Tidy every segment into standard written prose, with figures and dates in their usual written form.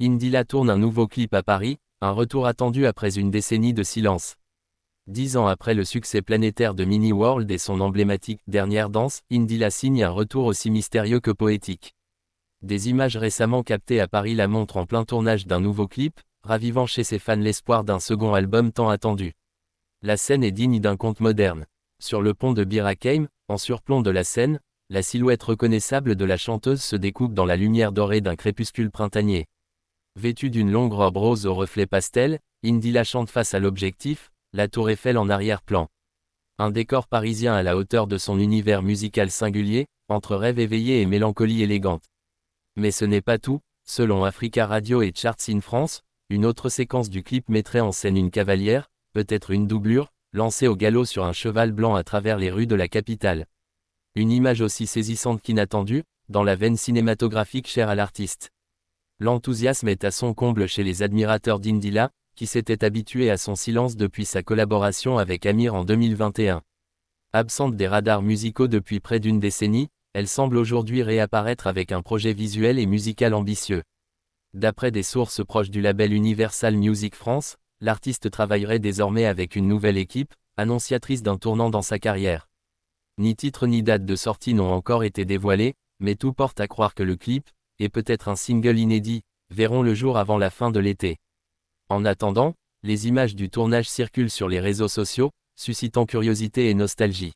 Indila tourne un nouveau clip à Paris, un retour attendu après une décennie de silence. 10 ans après le succès planétaire de Mini World et son emblématique Dernière danse, Indila signe un retour aussi mystérieux que poétique. Des images récemment captées à Paris la montrent en plein tournage d'un nouveau clip, ravivant chez ses fans l'espoir d'un second album tant attendu. La scène est digne d'un conte moderne. Sur le pont de Bir Hakeim, en surplomb de la Seine, la silhouette reconnaissable de la chanteuse se découpe dans la lumière dorée d'un crépuscule printanier. Vêtue d'une longue robe rose au reflet pastel, Indila chante face à l'objectif, la tour Eiffel en arrière-plan. Un décor parisien à la hauteur de son univers musical singulier, entre rêve éveillé et mélancolie élégante. Mais ce n'est pas tout, selon Africa Radio et Charts in France, une autre séquence du clip mettrait en scène une cavalière, peut-être une doublure, lancée au galop sur un cheval blanc à travers les rues de la capitale. Une image aussi saisissante qu'inattendue, dans la veine cinématographique chère à l'artiste. L'enthousiasme est à son comble chez les admirateurs d'Indila, qui s'étaient habitués à son silence depuis sa collaboration avec Amir en 2021. Absente des radars musicaux depuis près d'une décennie, elle semble aujourd'hui réapparaître avec un projet visuel et musical ambitieux. D'après des sources proches du label Universal Music France, l'artiste travaillerait désormais avec une nouvelle équipe, annonciatrice d'un tournant dans sa carrière. Ni titre ni date de sortie n'ont encore été dévoilés, mais tout porte à croire que le clip, et peut-être un single inédit, verront le jour avant la fin de l'été. En attendant, les images du tournage circulent sur les réseaux sociaux, suscitant curiosité et nostalgie.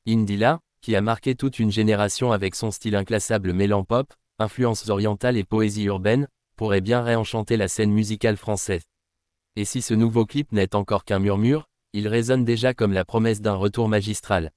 Indila, qui a marqué toute une génération avec son style inclassable mêlant pop, influences orientales et poésie urbaine, pourrait bien réenchanter la scène musicale française. Et si ce nouveau clip n'est encore qu'un murmure, il résonne déjà comme la promesse d'un retour magistral.